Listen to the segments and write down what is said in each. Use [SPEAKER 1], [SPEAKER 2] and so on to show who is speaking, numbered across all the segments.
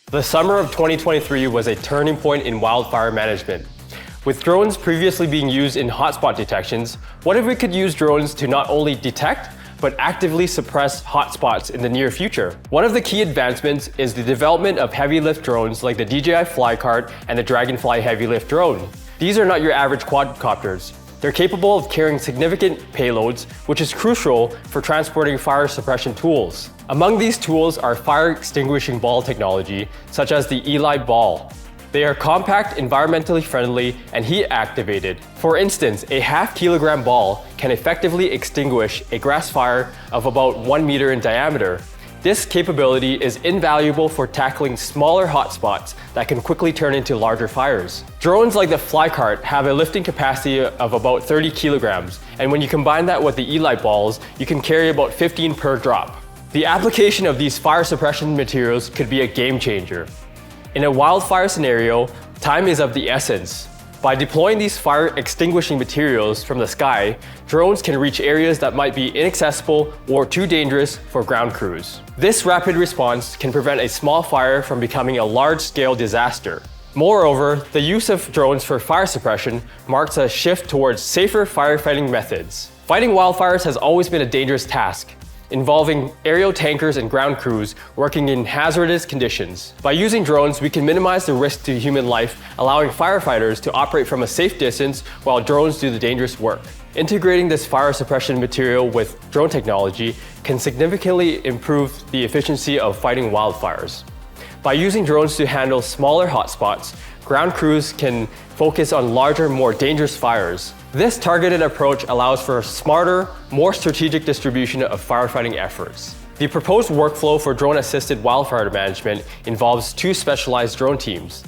[SPEAKER 1] The summer of 2023 was a turning point in wildfire management. With drones previously being used in hotspot detections, what if we could use drones to not only detect, but actively suppress hotspots in the near future? One of the key advancements is the development of heavy lift drones like the DJI Flycart and the Dragonfly heavy lift drone. These are not your average quadcopters. They're capable of carrying significant payloads, which is crucial for transporting fire suppression tools. Among these tools are fire extinguishing ball technology, such as the Eli ball. They are compact, environmentally friendly, and heat activated. For instance, a half-kilogram ball can effectively extinguish a grass fire of about 1 meter in diameter. This capability is invaluable for tackling smaller hotspots that can quickly turn into larger fires. Drones like the Flycart have a lifting capacity of about 30 kilograms, and when you combine that with the Eli balls, you can carry about 15 per drop. The application of these fire suppression materials could be a game changer. In a wildfire scenario, time is of the essence. By deploying these fire extinguishing materials from the sky, drones can reach areas that might be inaccessible or too dangerous for ground crews. This rapid response can prevent a small fire from becoming a large-scale disaster. Moreover, the use of drones for fire suppression marks a shift towards safer firefighting methods. Fighting wildfires has always been a dangerous task, involving aerial tankers and ground crews working in hazardous conditions. By using drones, we can minimize the risk to human life, allowing firefighters to operate from a safe distance while drones do the dangerous work. Integrating this fire suppression material with drone technology can significantly improve the efficiency of fighting wildfires. By using drones to handle smaller hotspots, ground crews can focus on larger, more dangerous fires. This targeted approach allows for a smarter, more strategic distribution of firefighting efforts. The proposed workflow for drone-assisted wildfire management involves two specialized drone teams,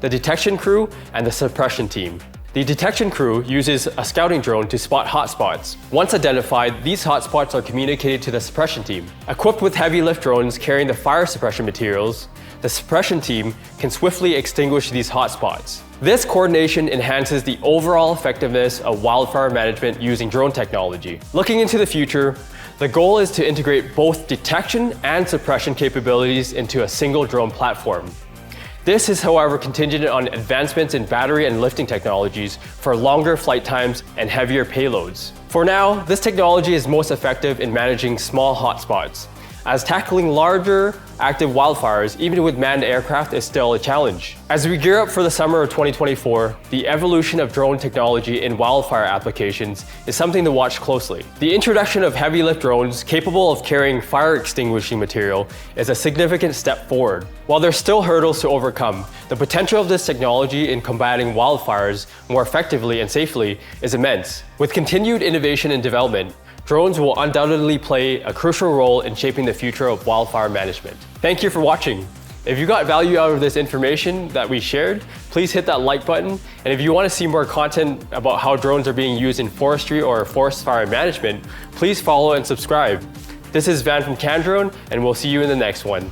[SPEAKER 1] the detection crew and the suppression team. The detection crew uses a scouting drone to spot hotspots. Once identified, these hotspots are communicated to the suppression team. Equipped with heavy lift drones carrying the fire suppression materials, the suppression team can swiftly extinguish these hotspots. This coordination enhances the overall effectiveness of wildfire management using drone technology. Looking into the future, the goal is to integrate both detection and suppression capabilities into a single drone platform. This is, however, contingent on advancements in battery and lifting technologies for longer flight times and heavier payloads. For now, this technology is most effective in managing small hotspots, as tackling larger, active wildfires, even with manned aircraft, is still a challenge. As we gear up for the summer of 2024, the evolution of drone technology in wildfire applications is something to watch closely. The introduction of heavy lift drones capable of carrying fire extinguishing material is a significant step forward. While there's still hurdles to overcome, the potential of this technology in combating wildfires more effectively and safely is immense. With continued innovation and development, drones will undoubtedly play a crucial role in shaping the future of wildfire management. Thank you for watching. If you got value out of this information that we shared, please hit that like button. And if you want to see more content about how drones are being used in forestry or forest fire management, please follow and subscribe. This is Van from Candrone, and we'll see you in the next one.